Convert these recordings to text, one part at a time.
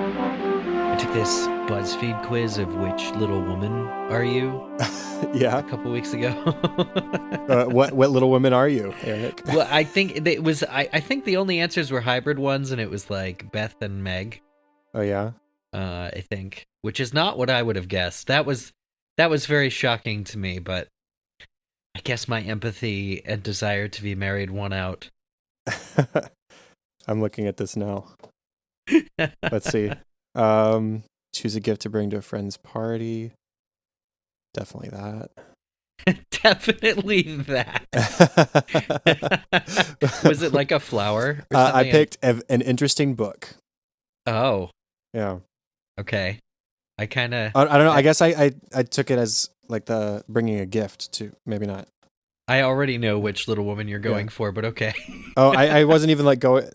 I took this BuzzFeed quiz of which Little Woman are you Yeah. a couple weeks ago. What Little Women are you, Eric? Well, I think it was. I think the only answers were hybrid ones, and it was like Beth and Meg. Oh yeah. I think, which is not what I would have guessed. That was very shocking to me, but I guess my empathy and desire to be married won out. I'm looking at this now. Let's see. Um, Choose a gift to bring to a friend's party. Definitely that. Definitely that. Was it like a flower or I something? picked an interesting book. Oh, Yeah. okay. I kind of. I don't know. I guess I took it as like the bringing a gift to maybe not. I already know which Little Woman you're going Yeah. for, but okay. Oh, I wasn't even like going.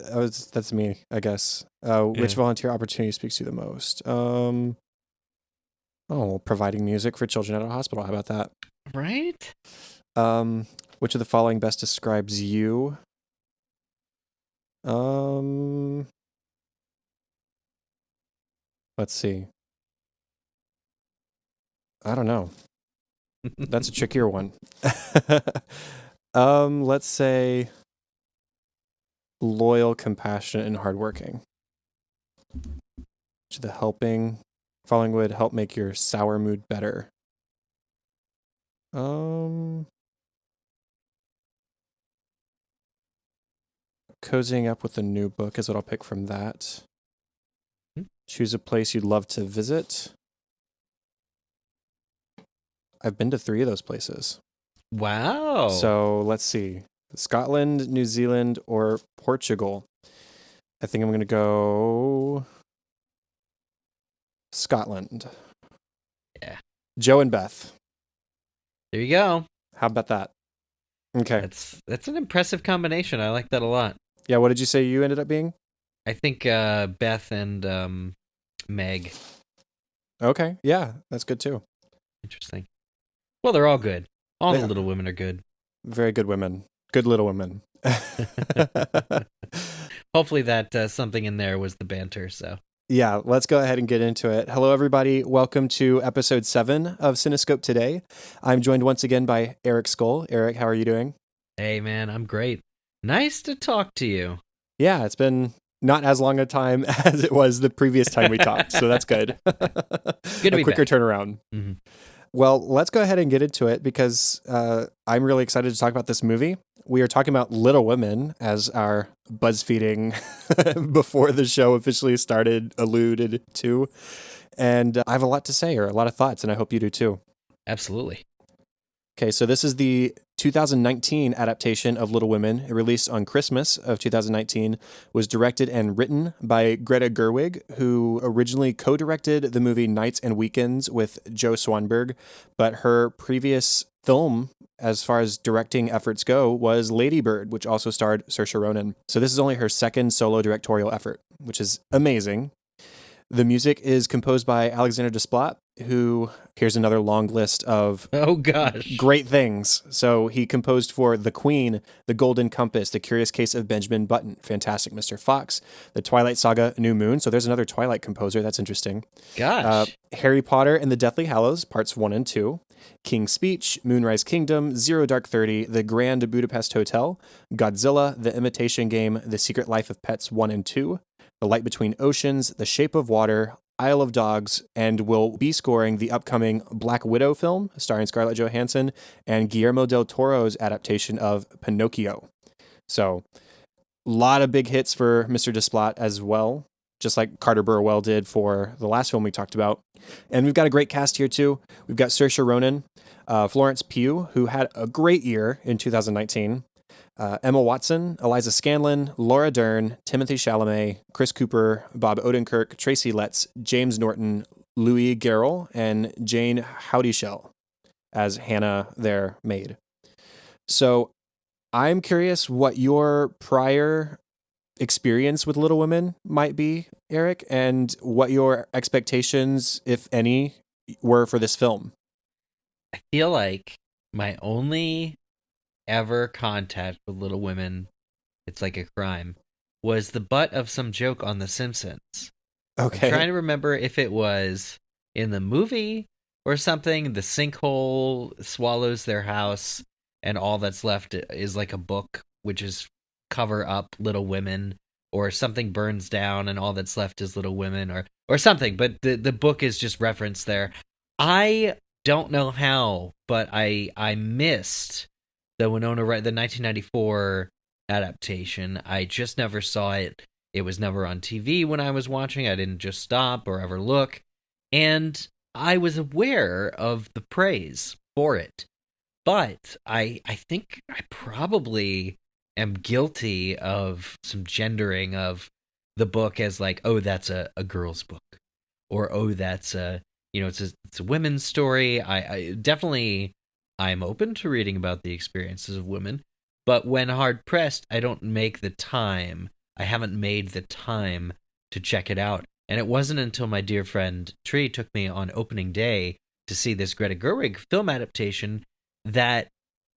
That's me, I guess. Which Yeah. volunteer opportunity speaks to you the most? Providing music for children at a hospital. How about that? Right? Um, which of the following best describes you? Let's see. I don't know. That's a trickier one. Let's say loyal, compassionate, and hardworking. Which of the following would help make your sour mood better? Cozying up with a new book is what I'll pick from that. Choose a place you'd love to visit. I've been to 3 of those places. Wow. So let's see. Scotland, New Zealand, or Portugal. I think I'm going to go Scotland. Yeah. Joe and Beth. There you go. How about that? Okay. That's an impressive combination. I like that a lot. Yeah, what did you say you ended up being? I think Beth and Meg. Okay. Yeah, that's good too. Interesting. Well, they're all good. All the Yeah. Little Women are good. Very good women. Good little women. Hopefully that something in there was the banter, so. Yeah, let's go ahead and get into it. Hello, everybody. Welcome to episode 7 of Cinescope today. I'm joined once again by Eric Scull. Eric, how are you doing? Hey, man, I'm great. Nice to talk to you. Yeah, it's been not as long a time as it was the previous time we talked, so that's good. Good to be A quicker back. turnaround. Mm-hmm. Well, let's go ahead and get into it because I'm really excited to talk about this movie. We are talking about Little Women as our BuzzFeeding before the show officially started alluded to. And I have a lot to say or a lot of thoughts, and I hope you do too. Absolutely. Okay, so this is the 2019 adaptation of Little Women. It released on Christmas of 2019, was directed and written by Greta Gerwig, who originally co-directed the movie Nights and Weekends with Joe Swanberg, but her previous film, as far as directing efforts go, was Lady Bird, which also starred Saoirse Ronan. So this is only her second solo directorial effort, which is amazing. The music is composed by Alexander Desplat, who, here's another long list of Oh, gosh. great things. So he composed for The Queen, The Golden Compass, The Curious Case of Benjamin Button, Fantastic Mr. Fox, The Twilight Saga, New Moon. So there's another Twilight composer. That's interesting. Gosh. Harry Potter and the Deathly Hallows, parts 1 and 2. King's Speech, Moonrise Kingdom, Zero Dark 30, The Grand Budapest Hotel, Godzilla, The Imitation Game, The Secret Life of Pets 1 and 2, The Light Between Oceans, The Shape of Water, Isle of Dogs, and will be scoring the upcoming Black Widow film starring Scarlett Johansson and Guillermo del Toro's adaptation of Pinocchio. So, a lot of big hits for Mr. Desplat as well, just like Carter Burwell did for the last film we talked about. And we've got a great cast here too. We've got Saoirse Ronan, Florence Pugh, who had a great year in 2019, Emma Watson, Eliza Scanlon, Laura Dern, Timothy Chalamet, Chris Cooper, Bob Odenkirk, Tracy Letts, James Norton, Louis Garrel, and Jane Houdyshell as Hannah, their maid. So I'm curious what your prior experience with Little Women might be, Eric, and what your expectations, if any, were for this film. I feel like my only ever contact with Little Women, it's like a crime, was the butt of some joke on The Simpsons. I'm trying Okay. to remember if it was in the movie or something. The sinkhole swallows their house, and all that's left is like a book, which is cover up Little Women, or something burns down, and all that's left is Little Women, or something. But the book is just referenced there. I don't know how, but I missed the the 1994 adaptation. I just never saw it. It was never on TV when I was watching. I didn't just stop or ever look. And I was aware of the praise for it. But I think I probably am guilty of some gendering of the book as like, oh, that's a girl's book. Or oh, that's it's a women's story. I definitely I'm open to reading about the experiences of women, but when hard pressed, I don't make the time. I haven't made the time to check it out. And it wasn't until my dear friend Tree took me on opening day to see this Greta Gerwig film adaptation that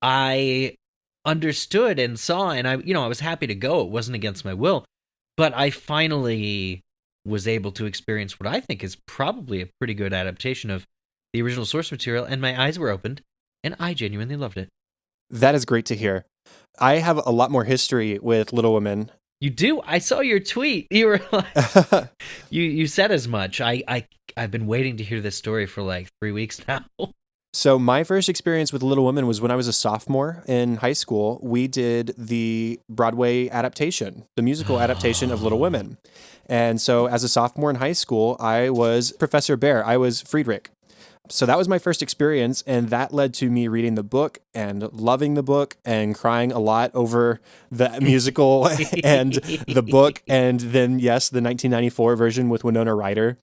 I understood and saw, and I was happy to go. It wasn't against my will, but I finally was able to experience what I think is probably a pretty good adaptation of the original source material, and my eyes were opened, and I genuinely loved it. That is great to hear. I have a lot more history with Little Women. You do? I saw your tweet. You were like, you said as much. I've been waiting to hear this story for like 3 weeks now. So my first experience with Little Women was when I was a sophomore in high school. We did the Broadway adaptation, the musical adaptation of Little Women. And so as a sophomore in high school, I was Professor Bear. I was Friedrich. So that was my first experience, and that led to me reading the book and loving the book and crying a lot over the musical and the book, and then, yes, the 1994 version with Winona Ryder.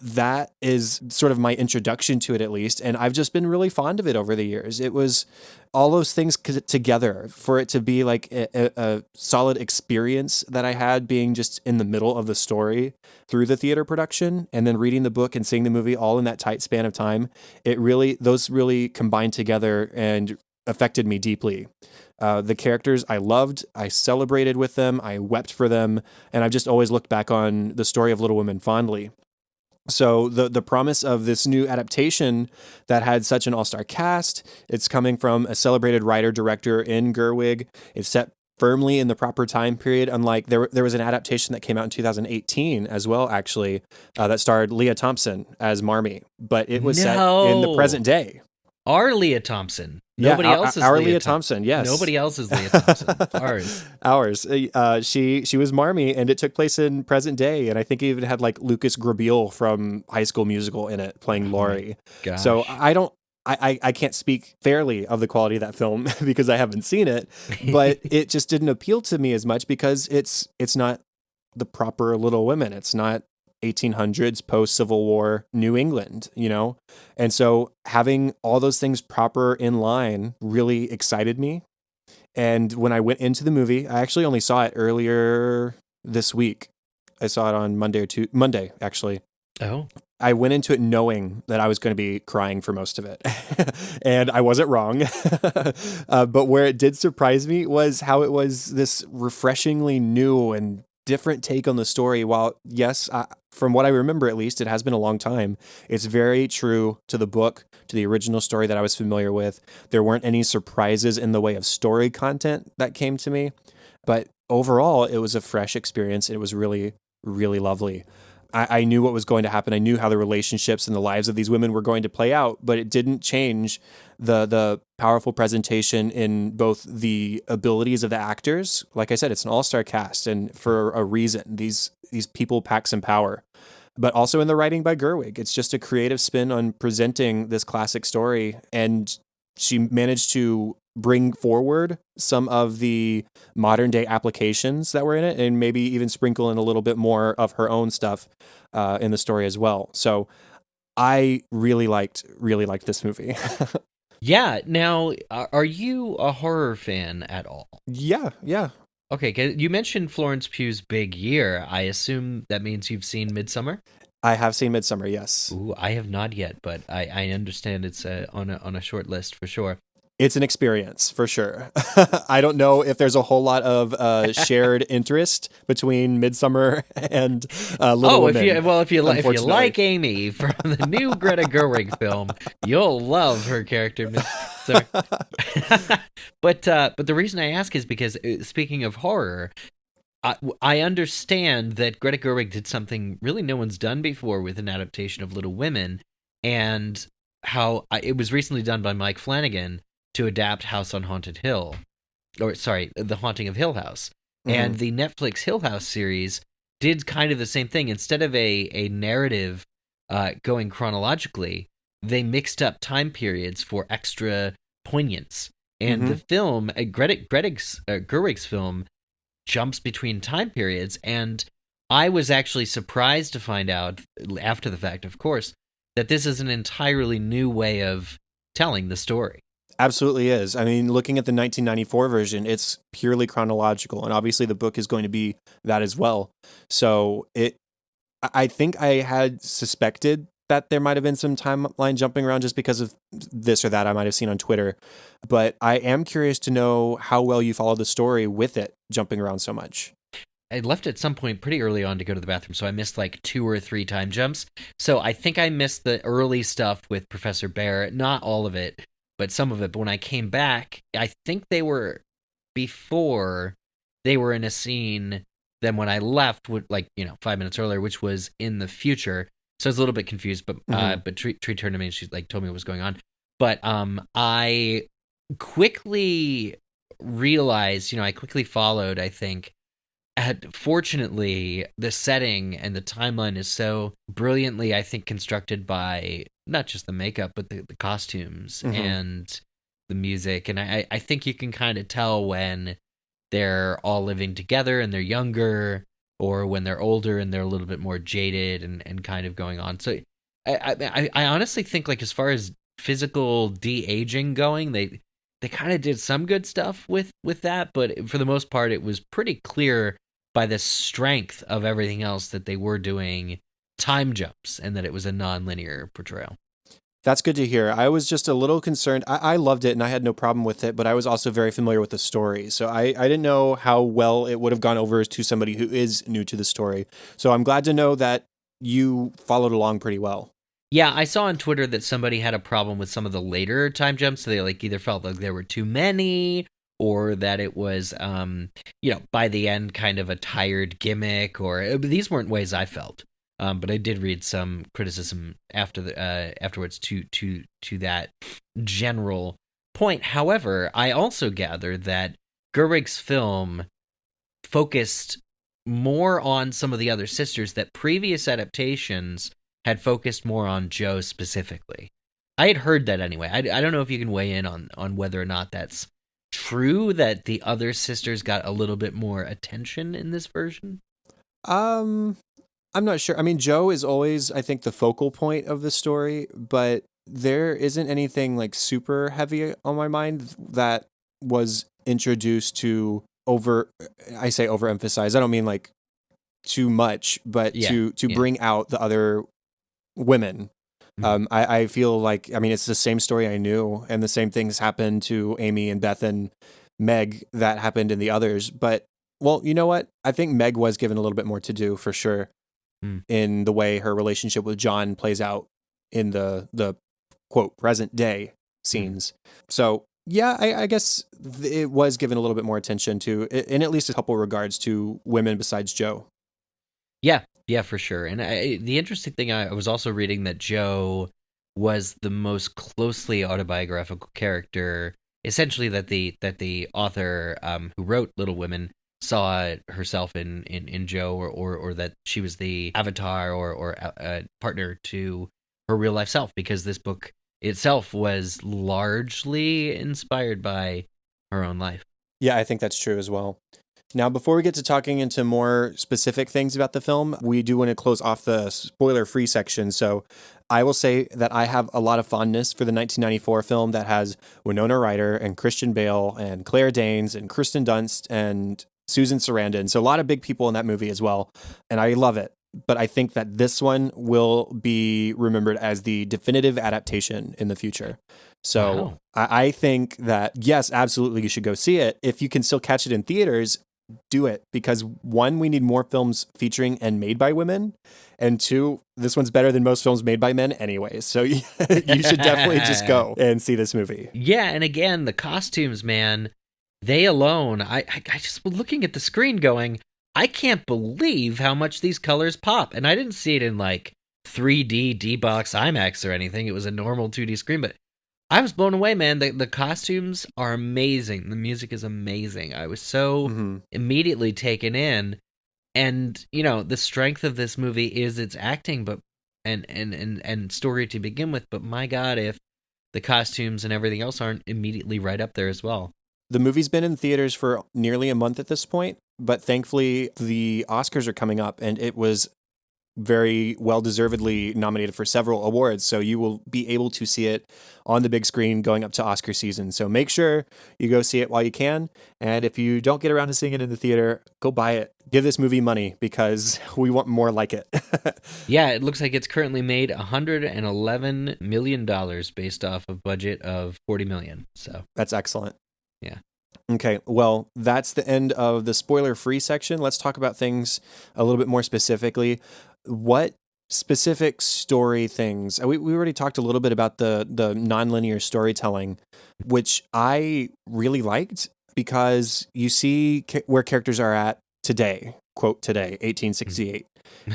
That is sort of my introduction to it, at least. And I've just been really fond of it over the years. It was all those things together for it to be like a solid experience that I had being just in the middle of the story through the theater production and then reading the book and seeing the movie all in that tight span of time. Those really combined together and affected me deeply. The characters I loved, I celebrated with them, I wept for them, and I've just always looked back on the story of Little Women fondly. So the promise of this new adaptation that had such an all-star cast, it's coming from a celebrated writer-director in Gerwig. It's set firmly in the proper time period, unlike there was an adaptation that came out in 2018 as well, actually, that starred Leah Thompson as Marmee, but it was set in the No, present day. our Leah Thompson. Yeah, Nobody else is our Leah Leah Thompson. Thompson, yes. Nobody else is Leah Thompson. Ours. Ours. She was Marmee, and it took place in present day, and I think it even had like Lucas Grabeel from High School Musical in it playing Laurie. So Gosh. I don't. I can't speak fairly of the quality of that film because I haven't seen it, but it just didn't appeal to me as much because it's not the proper Little Women. It's not 1800s post Civil War New England, And so having all those things proper in line really excited me. And when I went into the movie, I actually only saw it earlier this week. I saw it on Monday, actually. Oh. I went into it knowing that I was going to be crying for most of it. And I wasn't wrong. But where it did surprise me was how it was this refreshingly new and different take on the story. While, yes, from what I remember, at least, it has been a long time. It's very true to the book, to the original story that I was familiar with. There weren't any surprises in the way of story content that came to me. But overall, it was a fresh experience. It was really, really lovely. I knew what was going to happen. I knew how the relationships and the lives of these women were going to play out, but it didn't change the powerful presentation in both the abilities of the actors. Like I said, it's an all-star cast, and for a reason. These people pack some power. But also in the writing by Gerwig. It's just a creative spin on presenting this classic story, and she managed to bring forward some of the modern day applications that were in it and maybe even sprinkle in a little bit more of her own stuff in the story as well. So I really liked this movie. Yeah. Now, are you a horror fan at all? Yeah. Okay, you mentioned Florence Pugh's big year. I assume that means you've seen Midsummer? I have seen Midsummer, yes. Ooh, I have not yet, but I understand it's on a short list for sure. It's an experience for sure. I don't know if there's a whole lot of shared interest between Midsummer and Little Oh, Women. if you Unfortunately, like Amy from the new Greta Gerwig film, you'll love her character. Sorry. But the reason I ask is because speaking of horror, I understand that Greta Gerwig did something really no one's done before with an adaptation of Little Women, and how it was recently done by Mike Flanagan to adapt House on Haunted Hill, or sorry, The Haunting of Hill House. hmm And the Netflix Hill House series did kind of the same thing. Instead of a narrative going chronologically, they mixed up time periods for extra poignance. And hmm the film, Gerwig's film, jumps between time periods. And I was actually surprised to find out, after the fact, of course, that this is an entirely new way of telling the story. absolutely is. I mean, looking at the 1994 version, it's purely chronological, and obviously the book is going to be that as well. So I think I had suspected that there might have been some timeline jumping around just because of this or that I might have seen on Twitter. But I am curious to know how well you follow the story with it jumping around so much. I left at some point pretty early on to go to the bathroom, so I missed like 2 or 3 time jumps. So I think I missed the early stuff with Professor Bear, not all of it, but some of it. But when I came back, I think they were before they were in a scene. Then when I left, like 5 minutes earlier, which was in the future, so I was a little bit confused. But hmm Tree turned to me and she like told me what was going on. But I quickly realized, I quickly followed. I think fortunately, the setting and the timeline is so brilliantly, I think, constructed by not just the makeup, but the costumes hmm and the music. And I think you can kind of tell when they're all living together and they're younger, or when they're older and they're a little bit more jaded and kind of going on. So I honestly think, like, as far as physical de-aging going, they kind of did some good stuff with that, but for the most part, it was pretty clear by the strength of everything else that they were doing time jumps and that it was a non-linear portrayal. That's good to hear. I was just a little concerned. I loved it and I had no problem with it, but I was also very familiar with the story. So I didn't know how well it would have gone over to somebody who is new to the story. So I'm glad to know that you followed along pretty well. Yeah, I saw on Twitter that somebody had a problem with some of the later time jumps. So they like either felt like there were too many, or that it was by the end kind of a tired gimmick, or these weren't ways I felt. But I did read some criticism afterwards to that general point. However, I also gathered that Gerwig's film focused more on some of the other sisters, that previous adaptations had focused more on Jo specifically. I had heard that anyway. I don't know if you can weigh in on whether or not that's true, that the other sisters got a little bit more attention in this version. Um, I'm not sure. I mean, Joe is always, I think, the focal point of the story, but there isn't anything like super heavy on my mind that was introduced to I say overemphasize. I don't mean like too much, but Yeah, to yeah. bring out the other women. Mhm. I feel like, I mean, it's the same story I knew, and the same things happened to Amy and Beth and Meg that happened in the others. But, well, you know what? I think Meg was given a little bit more to do for sure Mm. in the way her relationship with John plays out in the quote present day Mm. scenes. So yeah, I guess it was given a little bit more attention to, in at least a couple regards, to women besides Joe. Yeah, yeah, for sure. And the interesting thing, I was also reading that Jo was the most closely autobiographical character, essentially, that the author who wrote Little Women saw herself in Jo, or that she was the avatar or partner to her real life self, because this book itself was largely inspired by her own life. Yeah, I think that's true as well. Now, before we get to talking into more specific things about the film, we do want to close off the spoiler free section. So I will say that I have a lot of fondness for the 1994 film that has Winona Ryder and Christian Bale and Claire Danes and Kirsten Dunst and Susan Sarandon. So a lot of big people in that movie as well. And I love it. But I think that this one will be remembered as the definitive adaptation in the future. So Wow. I think that, yes, absolutely, you should go see it. If you can still catch it in theaters, do it. Because one, we need more films featuring and made by women. And two, this one's better than most films made by men anyway. So you should definitely just go and see this movie. Yeah, and again, the costumes, man, they alone, I just was looking at the screen going, I can't believe how much these colors pop. And I didn't see it in like 3D D-Box IMAX or anything. It was a normal 2D screen, but I was blown away, man. The costumes are amazing. The music is amazing. I was so immediately taken in. And, you know, the strength of this movie is its acting, but and story to begin with, but my God, if the costumes and everything else aren't immediately right up there as well. The movie's been in theaters for nearly a month at this point, but thankfully the Oscars are coming up and it was very well deservedly nominated for several awards. So you will be able to see it on the big screen going up to Oscar season. So make sure you go see it while you can. And if you don't get around to seeing it in the theater, go buy it. Give this movie money because we want more like it. Yeah, it looks like it's currently made $111 million based off of budget of $40 million. So that's excellent. yeah. Okay, well, that's the end of the spoiler-free section. Let's talk about things a little bit more specifically. What specific story things? We already talked a little bit about the nonlinear storytelling, which I really liked because you see where characters are at today, quote today, 1868.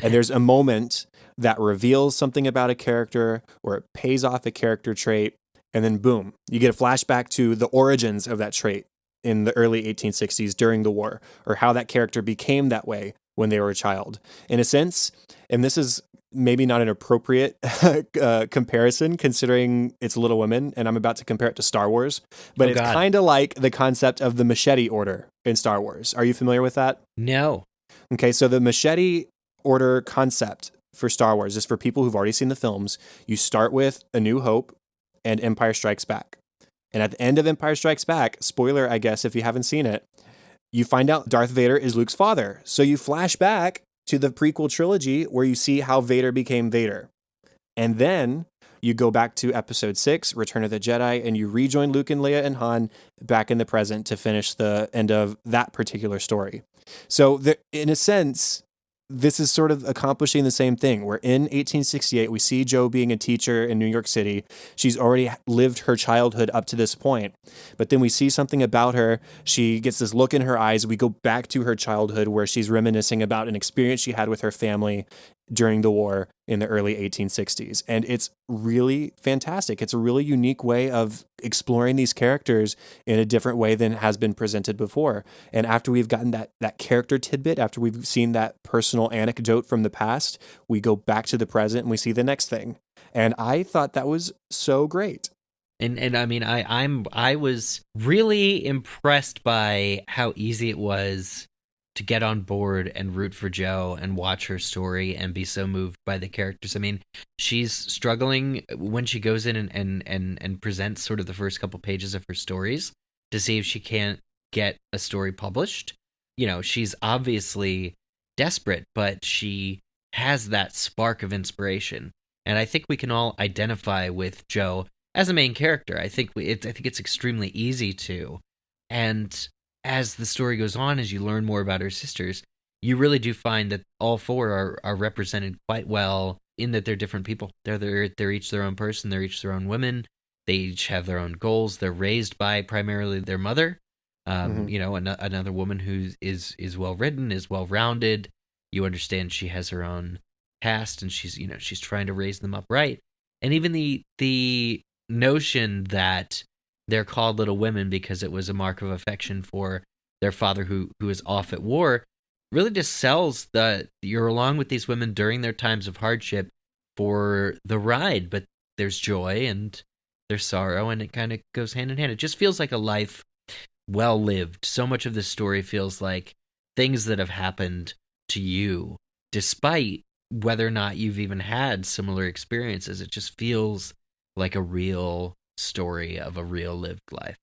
And there's a moment that reveals something about a character or it pays off a character trait, and then boom, you get a flashback to the origins of that trait in the early 1860s during the war, or how that character became that way when they were a child. In a sense, and this is maybe not an appropriate comparison considering it's Little Women, and I'm about to compare it to Star Wars, but it's kind of like the concept of the machete order in Star Wars. Are you familiar with that? No. Okay, so the machete order concept for Star Wars is for people who've already seen the films. You start with A New Hope and Empire Strikes Back. And at the end of Empire Strikes Back, spoiler, I guess, if you haven't seen it, you find out Darth Vader is Luke's father. So you flash back to the prequel trilogy where you see how Vader became Vader. And then you go back to Episode 6, Return of the Jedi, and you rejoin Luke and Leia and Han back in the present to finish the end of that particular story. So in a sense, this is sort of accomplishing the same thing. We're in 1868. We see Jo being a teacher in New York City. She's already lived her childhood up to this point. But then we see something about her. She gets this look in her eyes. We go back to her childhood where she's reminiscing about an experience she had with her family during the war in the early 1860s. And it's really fantastic. It's a really unique way of exploring these characters in a different way than has been presented before. And after we've gotten that character tidbit, after we've seen that personal anecdote from the past, we go back to the present and we see the next thing. And I thought that was so great. And I mean, I was really impressed by how easy it was to get on board and root for Jo and watch her story and be so moved by the characters. I mean, she's struggling when she goes in and presents sort of the first couple pages of her stories to see if she can't get a story published. You know, she's obviously desperate, but she has that spark of inspiration. And I think we can all identify with Jo as a main character. I think it's extremely easy to. And as the story goes on, as you learn more about her sisters, you really do find that all four are represented quite well in that they're different people. They're each their own person. They're each their own women. They each have their own goals. They're raised by primarily their mother. You know, another woman who is well written, is well rounded. You understand she has her own past, and she's trying to raise them up right. And even the notion that they're called Little Women because it was a mark of affection for their father who is off at war really just sells that you're along with these women during their times of hardship for the ride, but there's joy and there's sorrow, and it kind of goes hand in hand. It just feels like a life well lived. So much of this story feels like things that have happened to you, despite whether or not you've even had similar experiences. It just feels like a real story of a real lived life.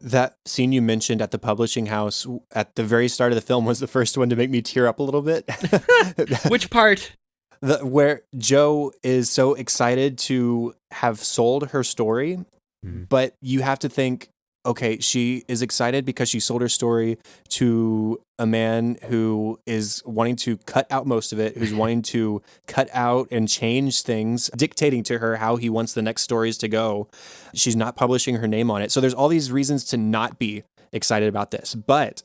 That scene you mentioned at the publishing house at the very start of the film was the first one to make me tear up a little bit. Which part? Where Joe is so excited to have sold her story, Mhm. but you have to think, okay, she is excited because she sold her story to a man who is wanting to cut out most of it, who's wanting to cut out and change things, dictating to her how he wants the next stories to go. She's not publishing her name on it. So there's all these reasons to not be excited about this. But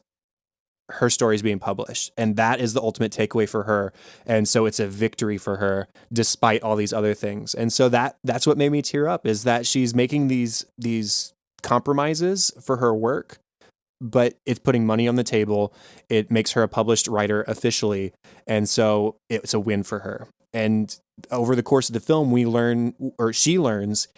her story is being published, and that is the ultimate takeaway for her, and so it's a victory for her despite all these other things. And so that's what made me tear up, is that she's making these compromises for her work, but it's putting money on the table. It makes her a published writer officially, and so it's a win for her. And over the course of the film, we learn, or she learns,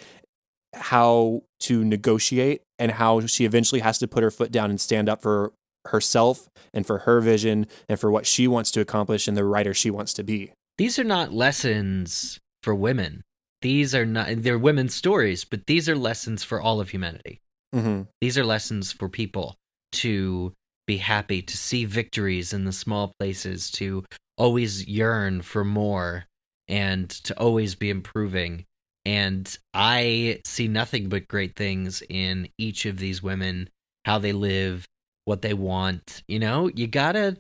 how to negotiate and how she eventually has to put her foot down and stand up for herself and for her vision and for what she wants to accomplish and the writer she wants to be. These are not lessons for women. These are not, they're women's stories, but these are lessons for all of humanity. Mm-hmm. These are lessons for people to be happy, to see victories in the small places, to always yearn for more, and to always be improving. And I see nothing but great things in each of these women, how they live, what they want. You know, you gotta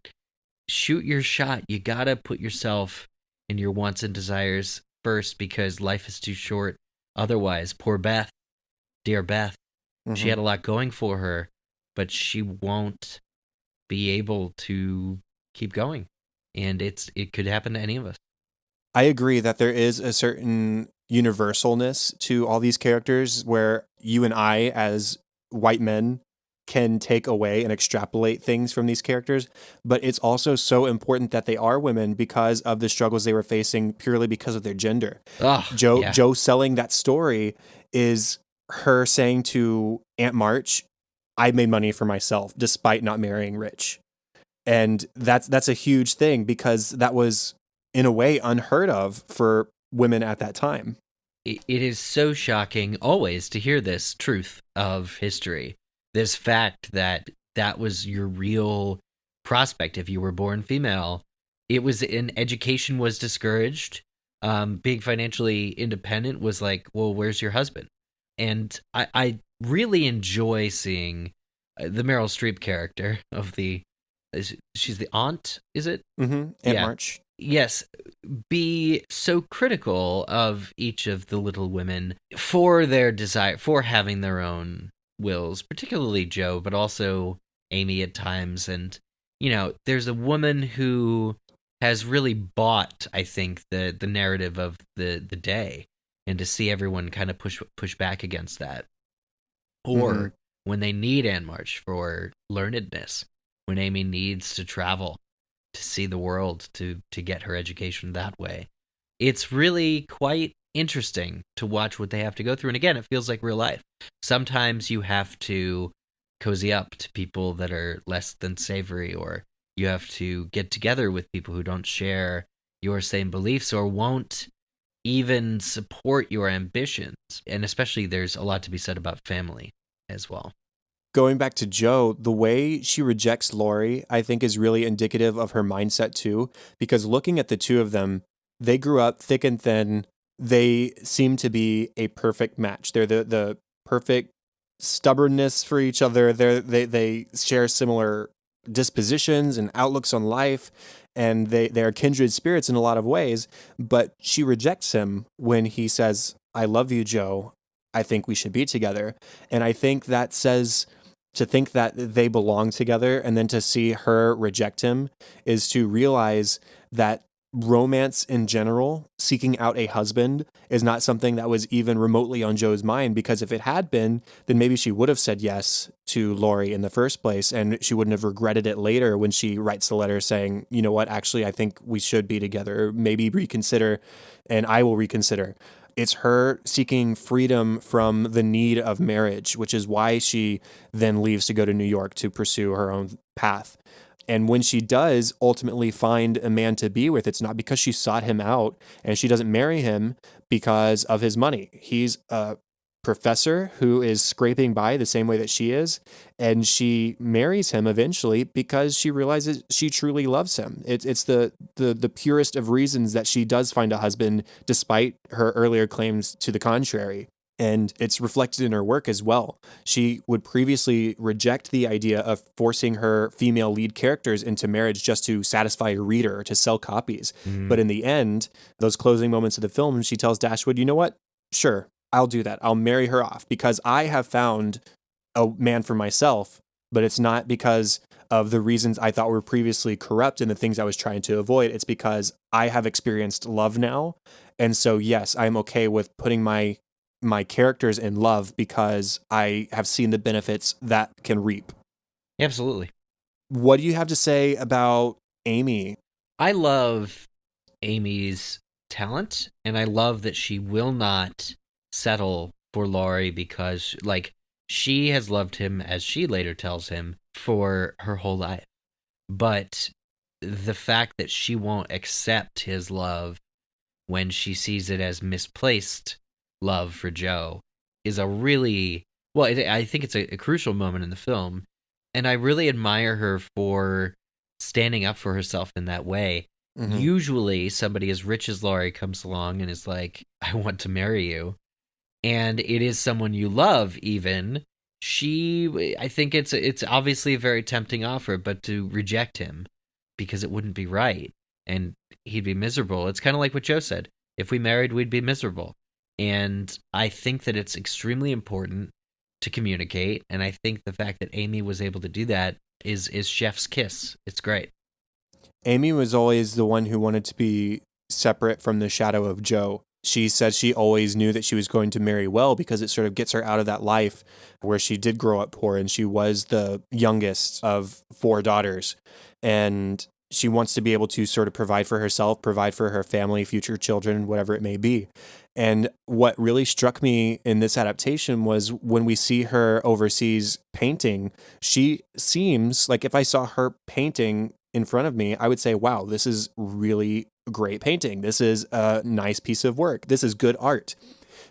shoot your shot. You gotta put yourself and your wants and desires first, because life is too short otherwise. Poor Beth, dear Beth, she Mm-hmm. had a lot going for her, but she won't be able to keep going. And it could happen to any of us. I agree that there is a certain universalness to all these characters where you and I, as white men, can take away and extrapolate things from these characters. But it's also so important that they are women because of the struggles they were facing purely because of their gender. Oh, yeah. Joe selling that story is her saying to Aunt March, I made money for myself despite not marrying rich. And that's a huge thing because that was in a way unheard of for women at that time. It is so shocking always to hear this truth of history. This fact that that was your real prospect if you were born female. It was, in education was discouraged. Being financially independent was like, well, where's your husband? And I really enjoy seeing the Meryl Streep character of she's the aunt, is it? Mm-hmm. Aunt Yeah. March. Yes, be so critical of each of the little women for their desire, for having their own wills, particularly Joe, but also Amy at times. And, you know, there's a woman who has really bought, I think, the narrative of the day, and to see everyone kind of push back against that. Mm-hmm. Or when they need Anne March for learnedness, when Amy needs to travel to see the world, to get her education that way. It's really quite interesting to watch what they have to go through. And again, it feels like real life. Sometimes you have to cozy up to people that are less than savory, or you have to get together with people who don't share your same beliefs or won't even support your ambitions. And especially, there's a lot to be said about family as well. Going back to Joe, the way she rejects Lori, I think, is really indicative of her mindset too. Because looking at the two of them, they grew up thick and thin. They seem to be a perfect match. They're the perfect stubbornness for each other. They share similar dispositions and outlooks on life, and they are kindred spirits in a lot of ways. But she rejects him when he says, "I love you, Joe. I think we should be together." And I think that says, to think that they belong together and then to see her reject him is to realize that romance in general, seeking out a husband, is not something that was even remotely on Joe's mind, because if it had been, then maybe she would have said yes to Lori in the first place, and she wouldn't have regretted it later when she writes the letter saying, you know what, actually, I think we should be together, maybe reconsider, and I will reconsider. It's her seeking freedom from the need of marriage, which is why she then leaves to go to New York to pursue her own path. And when she does ultimately find a man to be with, it's not because she sought him out, and she doesn't marry him because of his money. He's a professor who is scraping by the same way that she is, and she marries him eventually because she realizes she truly loves him. It's the purest of reasons that she does find a husband despite her earlier claims to the contrary. And it's reflected in her work as well. She would previously reject the idea of forcing her female lead characters into marriage just to satisfy a reader, to sell copies. Mm. But in the end, those closing moments of the film, she tells Dashwood, you know what? Sure, I'll do that. I'll marry her off because I have found a man for myself, but it's not because of the reasons I thought were previously corrupt and the things I was trying to avoid. It's because I have experienced love now. And so, yes, I'm okay with putting my characters in love because I have seen the benefits that can reap. Absolutely. What do you have to say about Amy? I love Amy's talent, and I love that she will not settle for Laurie because, like, she has loved him, as she later tells him, for her whole life. But the fact that she won't accept his love when she sees it as misplaced love for Joe is a really, well, I think it's a crucial moment in the film. And I really admire her for standing up for herself in that way. Mm-hmm. Usually, somebody as rich as Laurie comes along and is like, I want to marry you. And it is someone you love, even. I think it's obviously a very tempting offer, but to reject him because it wouldn't be right and he'd be miserable. It's kind of like what Joe said. If we married, we'd be miserable. And I think that it's extremely important to communicate. And I think the fact that Amy was able to do that is chef's kiss. It's great. Amy was always the one who wanted to be separate from the shadow of Joe. She said she always knew that she was going to marry well because it sort of gets her out of that life where she did grow up poor and she was the youngest of 4 daughters. And she wants to be able to sort of provide for herself, provide for her family, future children, whatever it may be. And what really struck me in this adaptation was when we see her overseas painting, she seems like if I saw her painting in front of me, I would say, wow, this is really great painting. This is a nice piece of work. This is good art.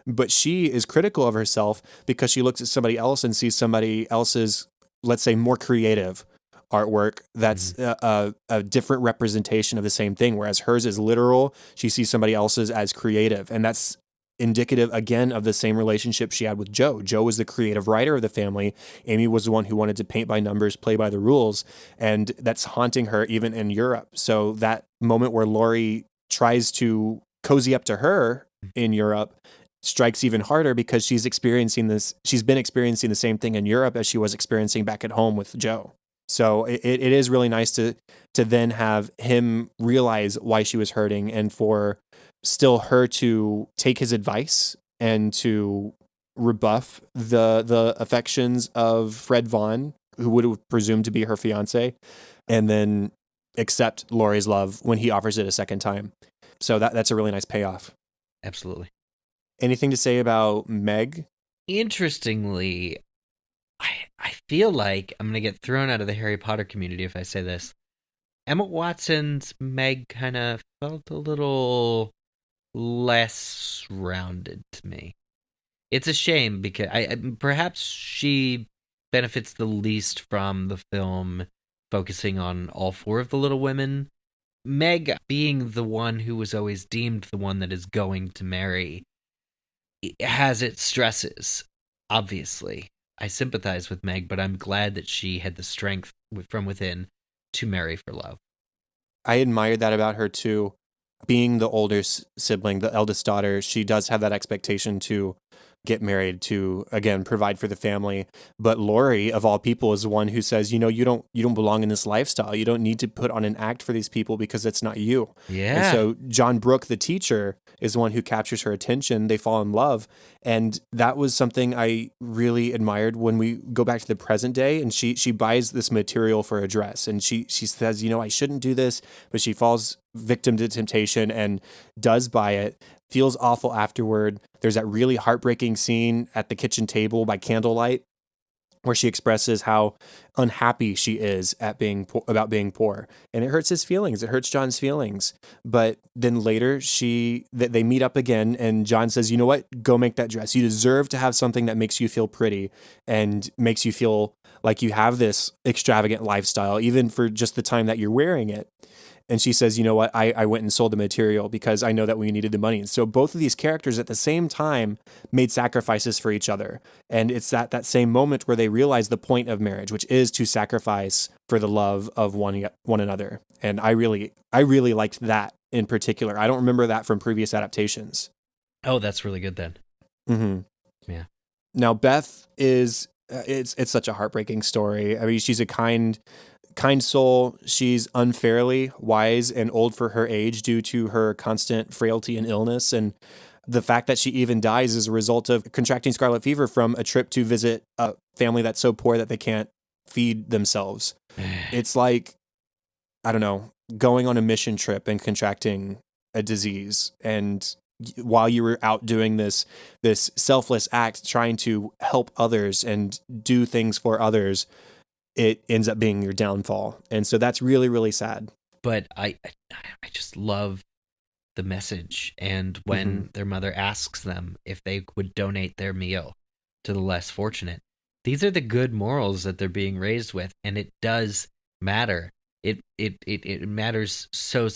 But she is critical of herself because she looks at somebody else and sees somebody else's, let's say, more creative artwork that's a different representation of the same thing, whereas hers is literal. She sees somebody else's as creative. And that's indicative, again, of the same relationship she had with Joe. Joe was the creative writer of the family. Amy was the one who wanted to paint by numbers, play by the rules. And that's haunting her even in Europe. So that moment where Laurie tries to cozy up to her in Europe strikes even harder because she's been experiencing the same thing in Europe as she was experiencing back at home with Joe. So it is really nice to then have him realize why she was hurting and for still her to take his advice and to rebuff the affections of Fred Vaughn, who would have presumed to be her fiance, and then accept Laurie's love when he offers it a second time. So that's a really nice payoff. Absolutely. Anything to say about Meg? Interestingly, I feel like I'm going to get thrown out of the Harry Potter community if I say this. Emma Watson's Meg kind of felt a little less rounded to me. It's a shame because perhaps she benefits the least from the film focusing on all 4 of the Little Women. Meg being the one who was always deemed the one that is going to marry has its stresses, obviously. I sympathize with Meg, but I'm glad that she had the strength from within to marry for love. I admired that about her too. Being the older sibling, the eldest daughter, she does have that expectation to get married, to again provide for the family. But Laurie, of all people, is the one who says, you don't belong in this lifestyle. You don't need to put on an act for these people because that's not you. Yeah. And so John Brooke, the teacher, is the one who captures her attention. They fall in love. And that was something I really admired when we go back to the present day. And she buys this material for a dress. And she says, I shouldn't do this. But she falls victim to temptation and does buy it, feels awful afterward. There's that really heartbreaking scene at the kitchen table by candlelight where she expresses how unhappy she is at about being poor, and it hurts his feelings. It hurts John's feelings. But then later, they meet up again, and John says, "You know what? Go make that dress. You deserve to have something that makes you feel pretty and makes you feel like you have this extravagant lifestyle, even for just the time that you're wearing it." And she says, "You know what? I went and sold the material because I know that we needed the money." And so both of these characters at the same time made sacrifices for each other. And it's that same moment where they realize the point of marriage, which is to sacrifice for the love of one another. And I really liked that in particular. I don't remember that from previous adaptations. Oh, that's really good then. Mm-hmm. Yeah. Now Beth is it's such a heartbreaking story. I mean, she's a kind soul. She's unfairly wise and old for her age due to her constant frailty and illness. And the fact that she even dies is a result of contracting scarlet fever from a trip to visit a family that's so poor that they can't feed themselves. It's like, I don't know, going on a mission trip and contracting a disease. And while you were out doing this selfless act, trying to help others and do things for others, it ends up being your downfall. And so that's really, really sad. But I just love the message. And when their mother asks them if they would donate their meal to the less fortunate, these are the good morals that they're being raised with. And it does matter. It matters so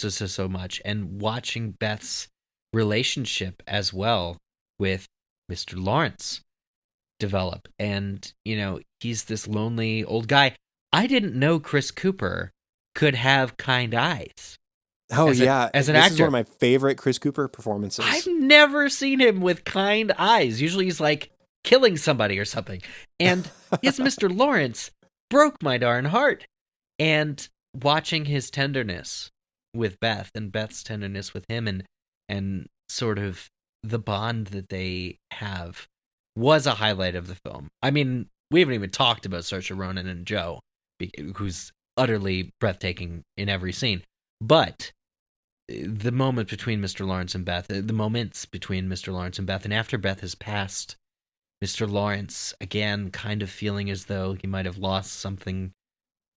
much. And watching Beth's relationship as well with Mr. Lawrence develop, and he's this lonely old guy. I didn't know Chris Cooper could have kind eyes. Oh, as yeah. As an this actor. is one of my favorite Chris Cooper performances. I've never seen him with kind eyes. Usually he's like killing somebody or something. And his Mr. Lawrence broke my darn heart. And watching his tenderness with Beth and Beth's tenderness with him, and sort of the bond that they have, was a highlight of the film. I mean, we haven't even talked about Saoirse Ronan and Joe, who's utterly breathtaking in every scene. But the moment between Mr. Lawrence and Beth, the moments between Mr. Lawrence and Beth, and after Beth has passed, Mr. Lawrence, again, kind of feeling as though he might have lost something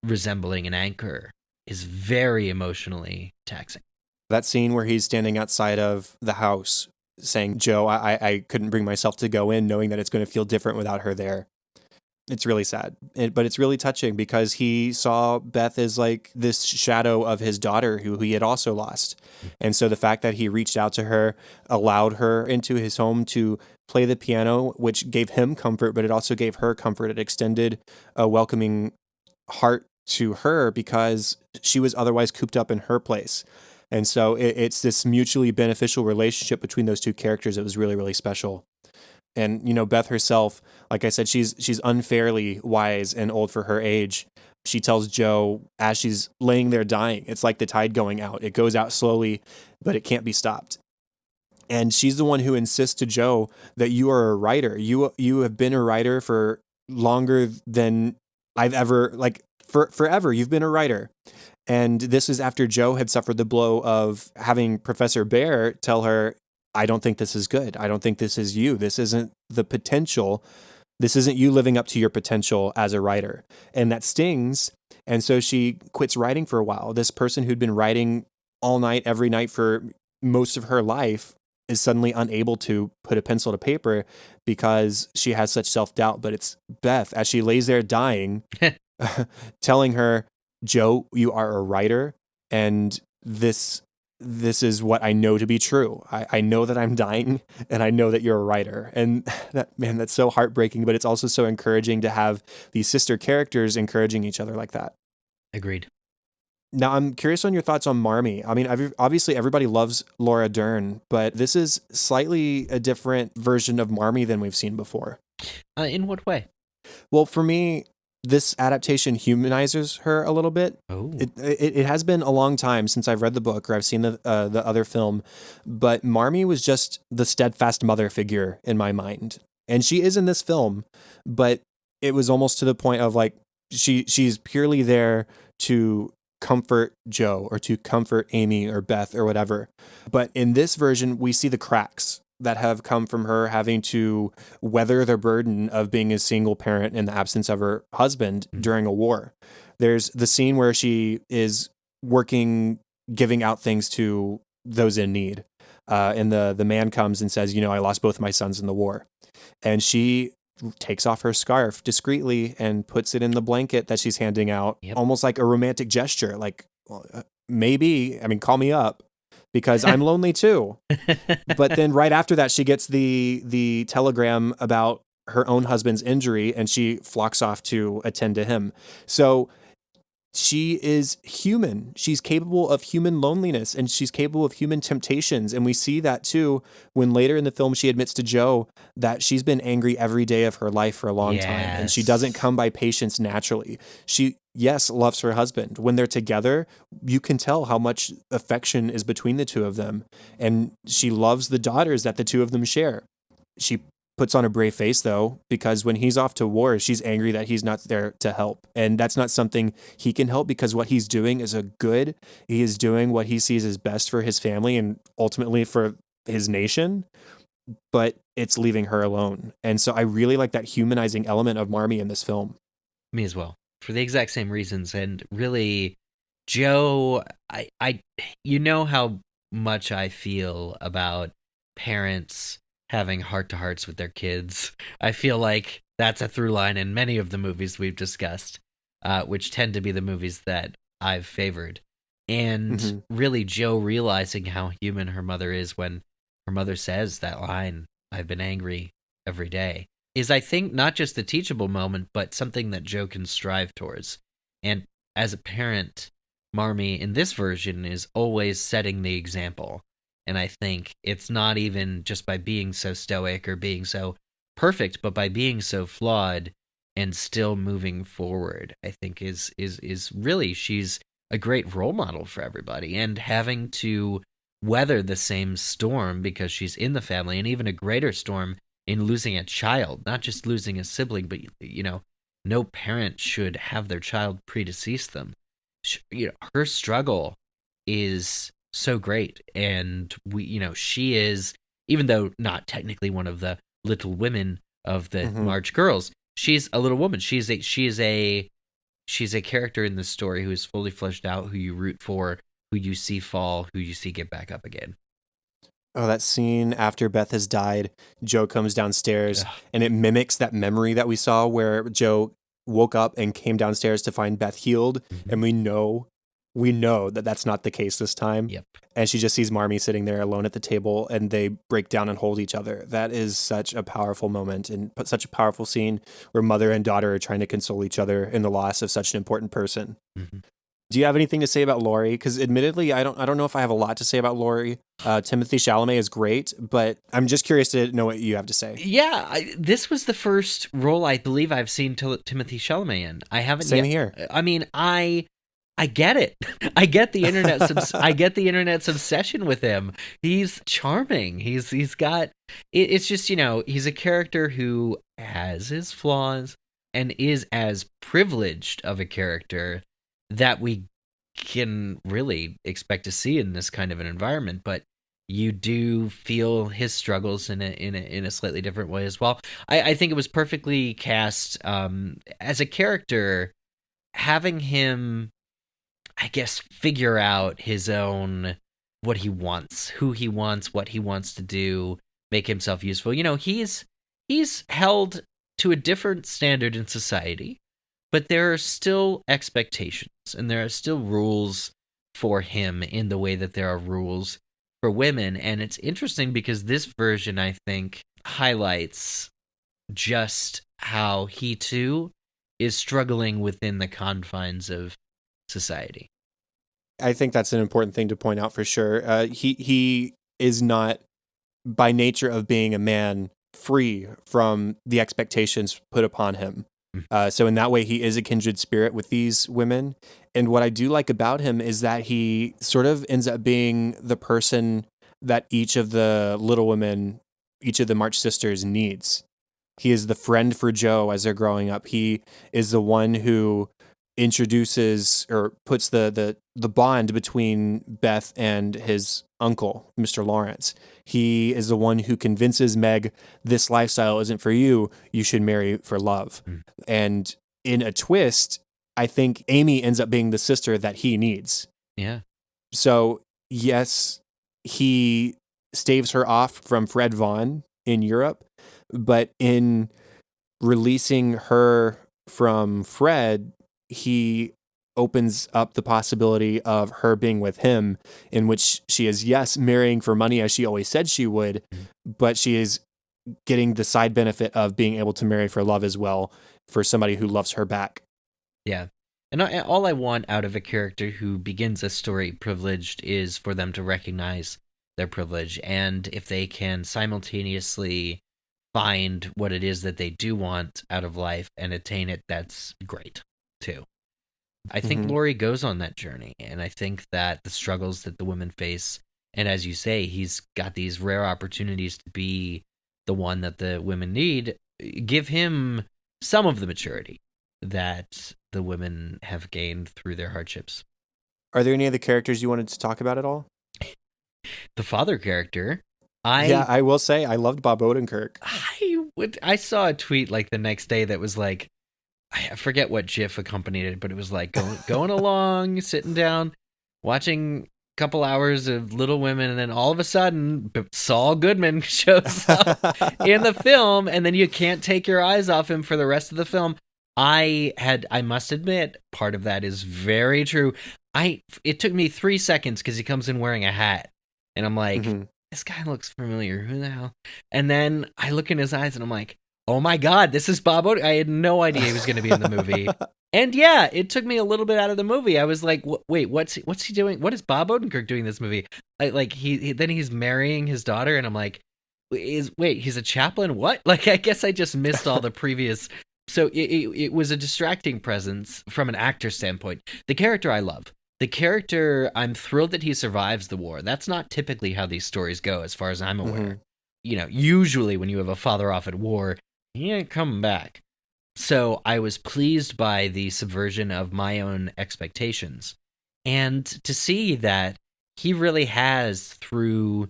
resembling an anchor, is very emotionally taxing. That scene where he's standing outside of the house saying, "Joe, I couldn't bring myself to go in knowing that it's going to feel different without her there." It's really sad, but it's really touching because he saw Beth as like this shadow of his daughter who he had also lost. And so the fact that he reached out to her, allowed her into his home to play the piano, which gave him comfort, but it also gave her comfort. It extended a welcoming heart to her because she was otherwise cooped up in her place. And so it's this mutually beneficial relationship between those two characters. It was really, really special. And, Beth herself, like I said, she's unfairly wise and old for her age. She tells Joe as she's laying there dying, it's like the tide going out. It goes out slowly, but it can't be stopped. And she's the one who insists to Joe that you are a writer. You have been a writer for longer than I've ever, forever. You've been a writer. And this is after Joe had suffered the blow of having Professor Bear tell her, "I don't think this is good. I don't think this is you. This isn't the potential. This isn't you living up to your potential as a writer." And that stings. And so she quits writing for a while. This person who'd been writing all night, every night for most of her life is suddenly unable to put a pencil to paper because she has such self-doubt. But it's Beth, as she lays there dying, telling her, "Joe, you are a writer, and this is what I know to be true. I know that I'm dying, and I know that you're a writer." And that's so heartbreaking, but it's also so encouraging to have these sister characters encouraging each other like that. Agreed. Now, I'm curious on your thoughts on Marmee. I mean, obviously everybody loves Laura Dern, but this is slightly a different version of Marmee than we've seen before. In what way? Well, for me, this adaptation humanizes her a little bit. Oh. It has been a long time since I've read the book or I've seen the other film, but Marmee was just the steadfast mother figure in my mind. And she is in this film, but it was almost to the point of like she's purely there to comfort Joe or to comfort Amy or Beth or whatever. But in this version, we see the cracks. that have come from her having to weather the burden of being a single parent in the absence of her husband Mm. during a war. There's the scene where she is working, giving out things to those in need. And the man comes and says, I lost both my sons in the war. And she takes off her scarf discreetly and puts it in the blanket that she's handing out, Yep. almost like a romantic gesture. Like, well, maybe, call me up because I'm lonely too. But then right after that, she gets the telegram about her own husband's injury and she flocks off to attend to him. So she is human. She's capable of human loneliness and she's capable of human temptations. And we see that too when later in the film she admits to Joe that she's been angry every day of her life for a long time and she doesn't come by patience naturally. She, yes, loves her husband. When they're together, you can tell how much affection is between the two of them. And she loves the daughters that the two of them share. She puts on a brave face though, because when he's off to war, she's angry that he's not there to help. And that's not something he can help because what he's doing is a good. He is doing what he sees as best for his family and ultimately for his nation, but it's leaving her alone. And so I really like that humanizing element of Marmee in this film. Me as well, for the exact same reasons. And really, Joe, you know how much I feel about parents having heart-to-hearts with their kids. I feel like that's a through line in many of the movies we've discussed, which tend to be the movies that I've favored. And really, Joe realizing how human her mother is when her mother says that line, "I've been angry every day," is, I think, not just a teachable moment, but something that Joe can strive towards. And as a parent, Marmee in this version is always setting the example. And I think it's not even just by being so stoic or being so perfect, but by being so flawed and still moving forward, I think is really, she's a great role model for everybody. And having to weather the same storm because she's in the family, and even a greater storm in losing a child, not just losing a sibling, but no parent should have their child predecease them. Her struggle is so great, and she is, even though not technically one of the little women of the March girls, she's a little woman. She's a character in this story who is fully fleshed out, who you root for, who you see fall, who you see get back up again. Oh, that scene after Beth has died, Joe comes downstairs and it mimics that memory that we saw where Joe woke up and came downstairs to find Beth healed. And we know that that's not the case this time. Yep. And she just sees Marmee sitting there alone at the table and they break down and hold each other. That is such a powerful moment and such a powerful scene where mother and daughter are trying to console each other in the loss of such an important person. Do you have anything to say about Laurie? Because admittedly, I don't know if I have a lot to say about Laurie. Timothée Chalamet is great, but I'm just curious to know what you have to say. Yeah, this was the first role I believe I've seen Timothée Chalamet in. I haven't. Same here. I mean, I get it. I get the internet's I get the internet's obsession with him. He's charming. He's got. It's just, he's a character who has his flaws and is as privileged of a character that we can really expect to see in this kind of an environment. But you do feel his struggles in a slightly different way as well. I think it was perfectly cast as a character, having him, I guess, figure out his own, what he wants, who he wants, what he wants to do, make himself useful. He's held to a different standard in society, but there are still expectations and there are still rules for him in the way that there are rules for women. And it's interesting because this version, I think, highlights just how he too is struggling within the confines of society. I think that's an important thing to point out for sure. He is not, by nature of being a man, free from the expectations put upon him. So in that way, he is a kindred spirit with these women. And what I do like about him is that he sort of ends up being the person that each of the little women, each of the March sisters needs. He is the friend for Joe as they're growing up. He is the one who introduces or puts the bond between Beth and his uncle, Mr. Lawrence. He is the one who convinces Meg, this lifestyle isn't for you. You should marry for love. Mm. And in a twist, I think Amy ends up being the sister that he needs. Yeah. So, yes, he staves her off from Fred Vaughn in Europe, but in releasing her from Fred, he opens up the possibility of her being with him, in which she is, yes, marrying for money as she always said she would, Mm. but she is getting the side benefit of being able to marry for love as well, for somebody who loves her back. Yeah. And all I want out of a character who begins a story privileged is for them to recognize their privilege. And if they can simultaneously find what it is that they do want out of life and attain it, that's great too. I think Mm-hmm. Laurie goes on that journey. And I think that the struggles that the women face, and as you say, he's got these rare opportunities to be the one that the women need, give him some of the maturity that the women have gained through their hardships. Are there any other characters you wanted to talk about at all? The father character, I will say I loved Bob Odenkirk. I saw a tweet like the next day that was like, I forget what GIF accompanied it, but it was like going along, sitting down, watching a couple hours of Little Women, and then all of a sudden Saul Goodman shows up in the film, and then you can't take your eyes off him for the rest of the film. I must admit, part of that is very true. It took me 3 seconds because he comes in wearing a hat, and I'm like, Mm-hmm. this guy looks familiar. Who the hell? And then I look in his eyes, and I'm like, oh my God, this is Bob Odenkirk. I had no idea he was going to be in the movie. And yeah, it took me a little bit out of the movie. I was like, wait, what's he doing? What is Bob Odenkirk doing in this movie? Like then he's marrying his daughter, and I'm like, he's a chaplain? What? Like, I guess I just missed all the previous. So it was a distracting presence from an actor standpoint. The character I love. The character, I'm thrilled that he survives the war. That's not typically how these stories go, as far as I'm aware. Mm-hmm. You know, usually when you have a father off at war, he ain't coming back. So I was pleased by the subversion of my own expectations. And to see that he really has, through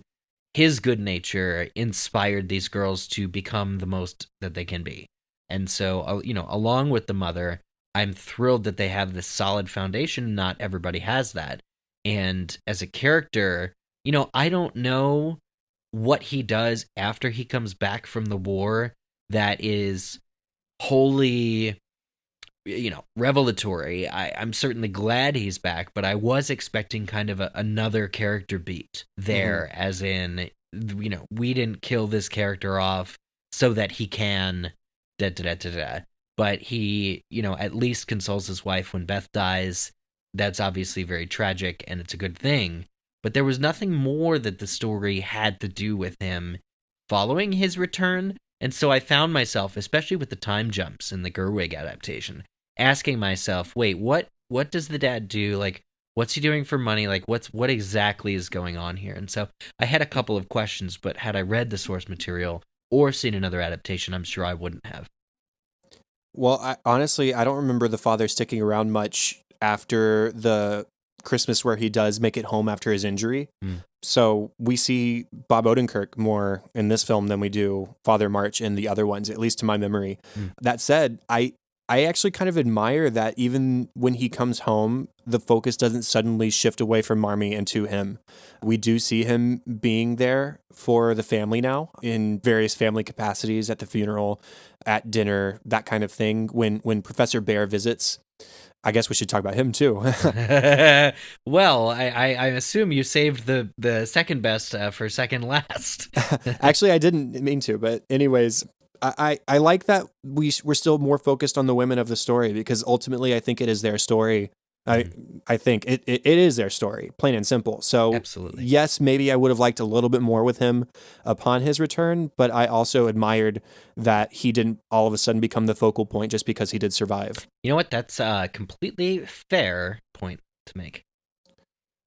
his good nature, inspired these girls to become the most that they can be. And so, along with the mother, I'm thrilled that they have this solid foundation. Not everybody has that. And as a character, I don't know what he does after he comes back from the war that is wholly, revelatory. I'm certainly glad he's back, but I was expecting kind of another character beat there, as in, we didn't kill this character off so that he can da-da-da-da-da. But he, at least consoles his wife when Beth dies. That's obviously very tragic, and it's a good thing. But there was nothing more that the story had to do with him following his return. And so I found myself, especially with the time jumps in the Gerwig adaptation, asking myself, wait, what does the dad do? Like, what's he doing for money? Like, what exactly is going on here? And so I had a couple of questions, but had I read the source material or seen another adaptation, I'm sure I wouldn't have. Well, honestly, I don't remember the father sticking around much after the Christmas where he does make it home after his injury. Mm. So we see Bob Odenkirk more in this film than we do Father March in the other ones, at least to my memory. Mm. That said, I actually kind of admire that even when he comes home, the focus doesn't suddenly shift away from Marmee and to him. We do see him being there for the family now in various family capacities, at the funeral, at dinner, that kind of thing. When Professor Bear visits, I guess we should talk about him too. Well, I assume you saved the second best for second last. Actually, I didn't mean to, but anyways, I like that we're still more focused on the women of the story, because ultimately I think it is their story. I think it is their story, plain and simple. So Absolutely. yes, maybe I would have liked a little bit more with him upon his return, but I also admired that he didn't all of a sudden become the focal point just because he did survive. You know what? That's a completely fair point to make.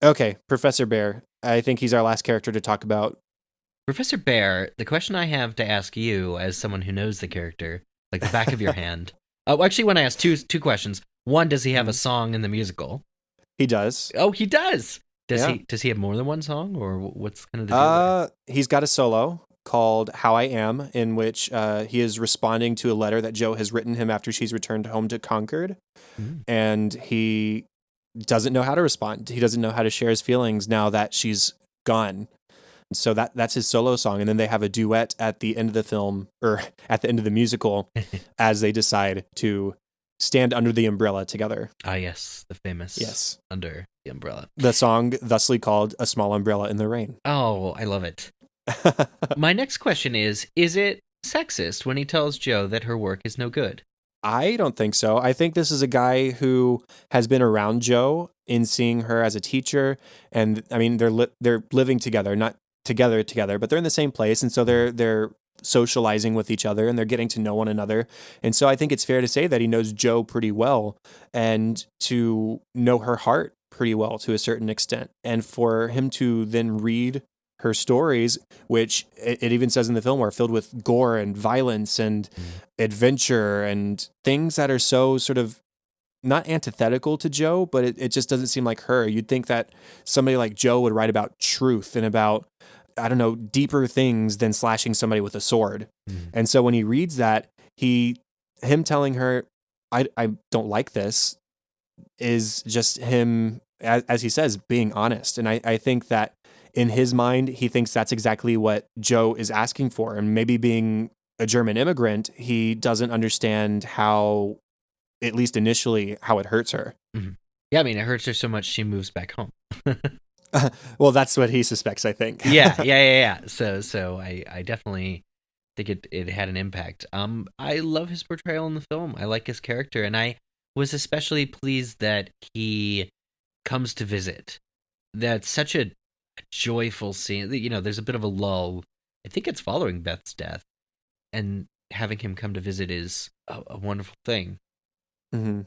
Okay, Professor Bear. I think he's our last character to talk about. Professor Bear, the question I have to ask you, as someone who knows the character like the back of your hand. Actually, when I ask two questions, One, does he have a Mhm. song in the musical? He does. Oh, he does. Does Yeah. he have more than one song, or what's kind of the deal there? He's got a solo called How I Am, in which he is responding to a letter that Joe has written him after she's returned home to Concord. Mm. And he doesn't know how to respond. He doesn't know how to share his feelings now that she's gone. So that's his solo song. And then they have a duet at the end of the film, or at the end of the musical, as they decide to stand under the umbrella together. Ah, yes, the famous Yes. Under the Umbrella. The song thusly called A Small Umbrella in the Rain. Oh, I love it. My next question is it sexist when he tells Joe that her work is no good? I don't think so. I think this is a guy who has been around Joe in seeing her as a teacher, and I mean they're living together, not together, but they're in the same place, and so they're socializing with each other and they're getting to know one another. And so I think it's fair to say that he knows Joe pretty well and to know her heart pretty well to a certain extent. And for him to then read her stories, which it even says in the film are filled with gore and violence and Mm. adventure and things that are so sort of not antithetical to Joe, but it just doesn't seem like her. You'd think that somebody like Joe would write about truth and about, I don't know, deeper things than slashing somebody with a sword. Mm. And so when he reads that, him telling her, I don't like this, is just him, as he says, being honest. And I think that in his mind, he thinks that's exactly what Joe is asking for. And maybe being a German immigrant, he doesn't understand how, at least initially, how it hurts her. Mm-hmm. Yeah, I mean, it hurts her so much she moves back home. Well, that's what he suspects, I think. Yeah. So I definitely think it had an impact. I love his portrayal in the film. I like his character, and I was especially pleased that he comes to visit. That's such a joyful scene. You know, there's a bit of a lull. I think it's following Beth's death, and having him come to visit is a wonderful thing. Mm-hmm.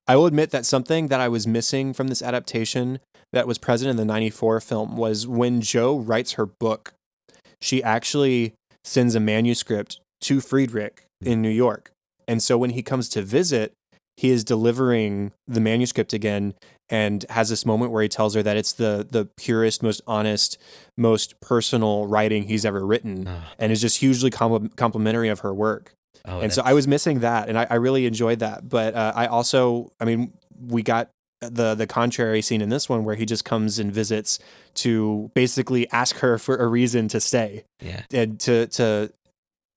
I will admit that something that I was missing from this adaptation that was present in the 94 film was when Joe writes her book, she actually sends a manuscript to Friedrich in New York. And so when he comes to visit, he is delivering the manuscript again and has this moment where he tells her that it's the purest, most honest, most personal writing he's ever written, and is just hugely complimentary of her work. Oh, And so I was missing that, and I really enjoyed that. But I also, I mean, we got the contrary scene in this one where he just comes and visits to basically ask her for a reason to stay. Yeah. And to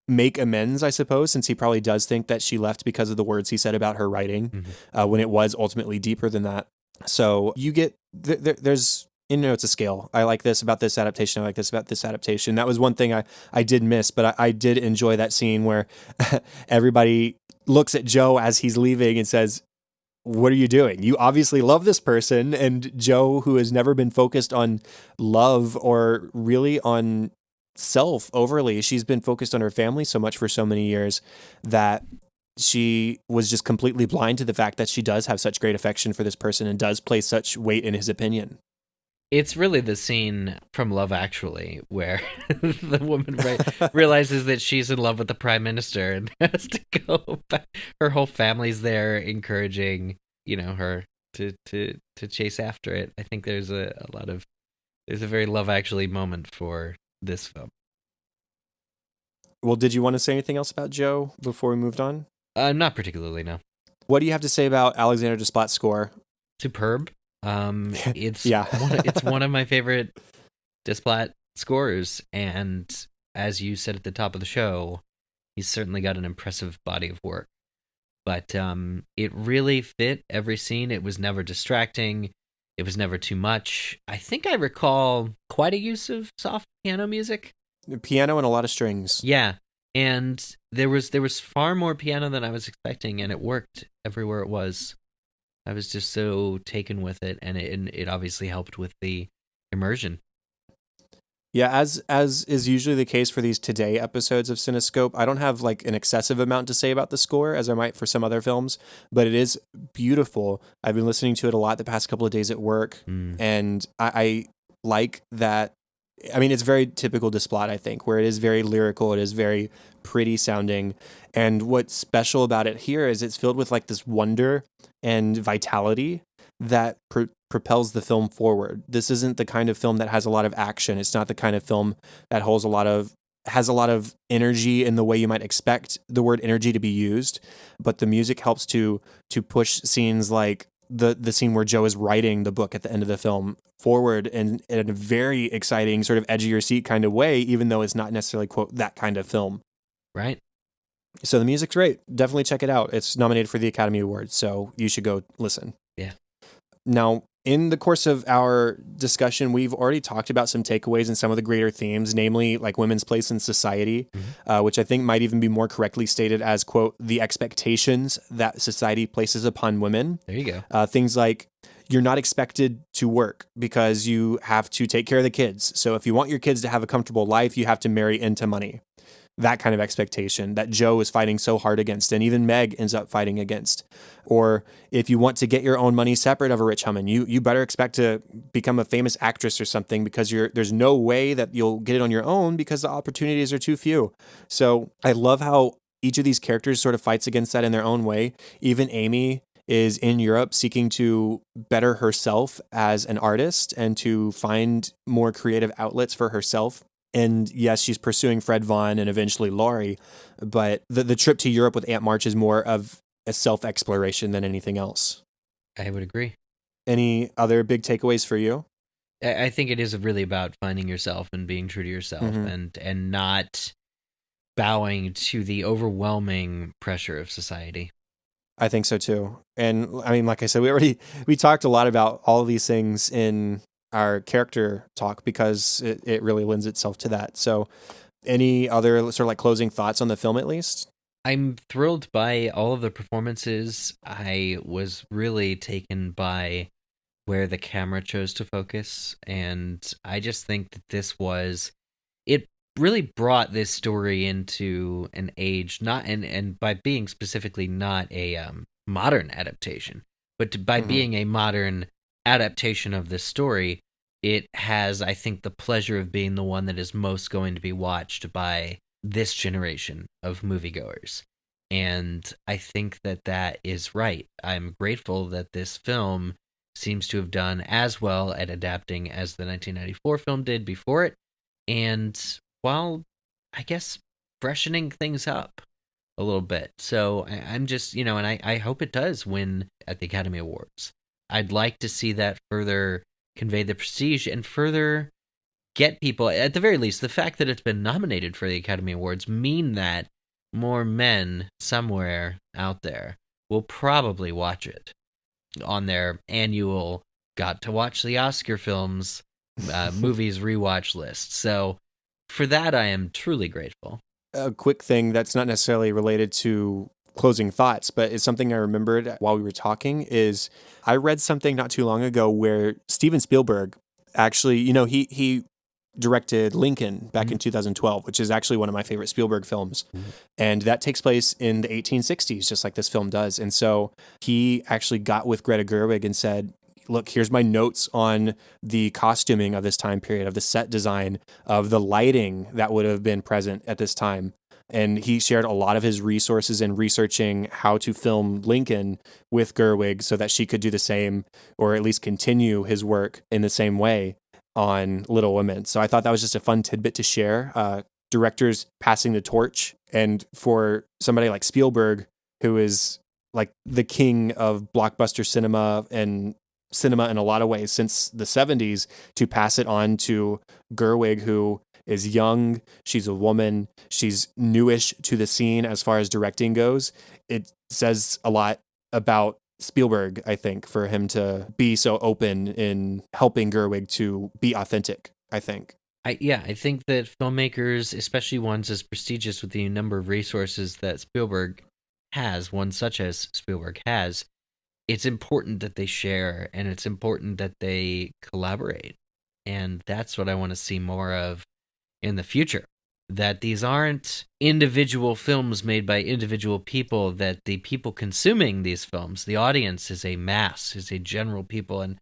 make amends, I suppose, since he probably does think that she left because of the words he said about her writing, when it was ultimately deeper than that. So you get, there's, you know, it's a scale. I like this about this adaptation. I like this about this adaptation. That was one thing I did miss, but I did enjoy that scene where everybody looks at Joe as he's leaving and says, what are you doing? You obviously love this person. And Joe, who has never been focused on love or really on self overly, she's been focused on her family so much for so many years that she was just completely blind to the fact that she does have such great affection for this person and does place such weight in his opinion. It's really the scene from Love Actually where the woman realizes that she's in love with the prime minister and has to go back. Her whole family's there encouraging, you know, her to chase after it. I think there's a very Love Actually moment for this film. Well, did you want to say anything else about Joe before we moved on? Not particularly, no. What do you have to say about Alexander Desplat's score? Superb. It's Yeah. it's one of my favorite Desplat scores, and as you said at the top of the show, he's certainly got an impressive body of work. But it really fit every scene. It was never distracting. It was never too much. I think I recall quite a use of soft piano music. Piano and a lot of strings. Yeah, and there was far more piano than I was expecting, and it worked everywhere it was. I was just so taken with it, and it obviously helped with the immersion. Yeah, as is usually the case for these Today episodes of Cinescope, I don't have like an excessive amount to say about the score as I might for some other films, but it is beautiful. I've been listening to it a lot the past couple of days at work, and I like that. I mean, it's very typical Desplat, I think, where it is very lyrical, it is very pretty sounding, and what's special about it here is it's filled with like this wonder and vitality that propels the film forward. This isn't the kind of film that has a lot of action. It's not the kind of film that has a lot of energy in the way you might expect the word energy to be used, but the music helps to push scenes like the scene where Joe is writing the book at the end of the film forward in a very exciting sort of edge of your seat kind of way, even though it's not necessarily, quote, that kind of film. Right. So the music's great. Definitely check it out. It's nominated for the Academy Awards, so you should go listen. Yeah. Now, in the course of our discussion, we've already talked about some takeaways and some of the greater themes, namely like women's place in society, which I think might even be more correctly stated as, quote, the expectations that society places upon women. There you go. Things like you're not expected to work because you have to take care of the kids. So if you want your kids to have a comfortable life, you have to marry into money. That kind of expectation that Joe is fighting so hard against, and even Meg ends up fighting against. Or if you want to get your own money separate of a rich woman, you better expect to become a famous actress or something, because there's no way that you'll get it on your own because the opportunities are too few. So I love how each of these characters sort of fights against that in their own way. Even Amy is in Europe seeking to better herself as an artist and to find more creative outlets for herself. And yes, she's pursuing Fred Vaughn and eventually Laurie, but the trip to Europe with Aunt March is more of a self-exploration than anything else. I would agree. Any other big takeaways for you? I think it is really about finding yourself and being true to yourself, and not bowing to the overwhelming pressure of society. I think so too. And I mean, like I said, we talked a lot about all of these things in our character talk because it really lends itself to that. So any other sort of like closing thoughts on the film at least? I'm thrilled by all of the performances. I was really taken by where the camera chose to focus, and I just think that it really brought this story into an age, not and by being specifically not a modern adaptation, but by being a modern adaptation of this story, it has, I think, the pleasure of being the one that is most going to be watched by this generation of moviegoers. And I think that is right. I'm grateful that this film seems to have done as well at adapting as the 1994 film did before it, and while, I guess, freshening things up a little bit. So I'm just, and I hope it does win at the Academy Awards. I'd like to see that further convey the prestige and further get people, at the very least, the fact that it's been nominated for the Academy Awards mean that more men somewhere out there will probably watch it on their annual got to watch the Oscar films movies rewatch list. So for that, I am truly grateful. A quick thing that's not necessarily related to closing thoughts, but it's something I remembered while we were talking, is I read something not too long ago where Steven Spielberg actually, he directed Lincoln back in 2012, which is actually one of my favorite Spielberg films. And that takes place in the 1860s, just like this film does. And so he actually got with Greta Gerwig and said, look, here's my notes on the costuming of this time period, of the set design, of the lighting that would have been present at this time. And he shared a lot of his resources in researching how to film Lincoln with Gerwig so that she could do the same, or at least continue his work in the same way on Little Women. So I thought that was just a fun tidbit to share. Directors passing the torch. And for somebody like Spielberg, who is like the king of blockbuster cinema and cinema in a lot of ways since the 70s, to pass it on to Gerwig, who is young, she's a woman, she's newish to the scene as far as directing goes. It says a lot about Spielberg, I think, for him to be so open in helping Gerwig to be authentic, I think. I think that filmmakers, especially ones as prestigious with the number of resources that Spielberg has, one such as Spielberg has, it's important that they share, and it's important that they collaborate. And that's what I want to see more of in the future. That these aren't individual films made by individual people, that the people consuming these films, the audience, is a mass, is a general people. And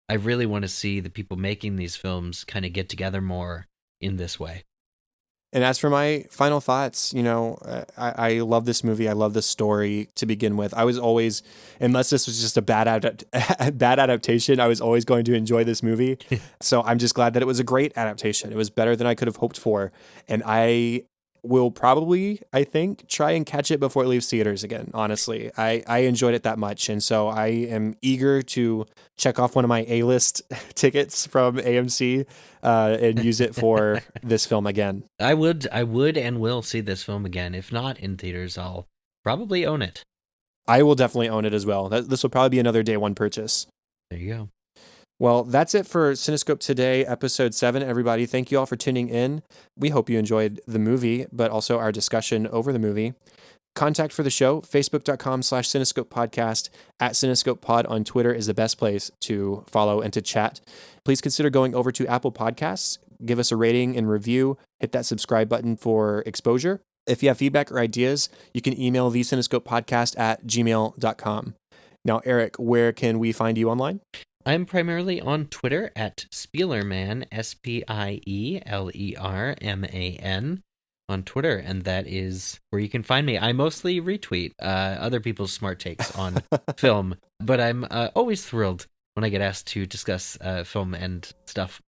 I really want to see the people making these films kind of get together more in this way. And as for my final thoughts, I love this movie. I love this story to begin with. I was always, unless this was just a bad adaptation, I was always going to enjoy this movie. So I'm just glad that it was a great adaptation. It was better than I could have hoped for. And I will probably, I think, try and catch it before it leaves theaters again. Honestly, I enjoyed it that much. And so I am eager to check off one of my A-list tickets from AMC and use it for this film again. I would and will see this film again. If not in theaters, I'll probably own it. I will definitely own it as well. This will probably be another day one purchase. There you go. Well, that's it for Cinescope Today, episode 7, everybody. Thank you all for tuning in. We hope you enjoyed the movie, but also our discussion over the movie. Contact for the show, facebook.com/Cinescope podcast. @Cinescope pod on Twitter is the best place to follow and to chat. Please consider going over to Apple Podcasts, give us a rating and review, hit that subscribe button for exposure. If you have feedback or ideas, you can email thecinescopepodcast@gmail.com. Now, Eric, where can we find you online? I'm primarily on Twitter at Spielerman, SPIELERMAN, on Twitter, and that is where you can find me. I mostly retweet other people's smart takes on film, but I'm always thrilled when I get asked to discuss film and stuff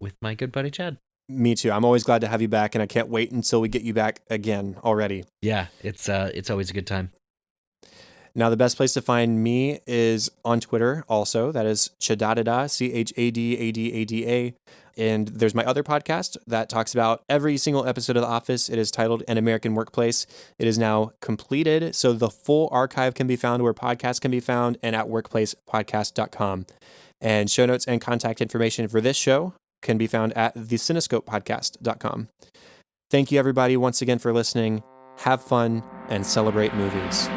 with my good buddy Chad. Me too. I'm always glad to have you back, and I can't wait until we get you back again already. Yeah, it's always a good time. Now, the best place to find me is on Twitter also. That is Chadadada, CHADADADA. And there's my other podcast that talks about every single episode of The Office. It is titled An American Workplace. It is now completed, so the full archive can be found where podcasts can be found and at workplacepodcast.com. And show notes and contact information for this show can be found at thecinescopepodcast.com. Thank you, everybody, once again for listening. Have fun and celebrate movies.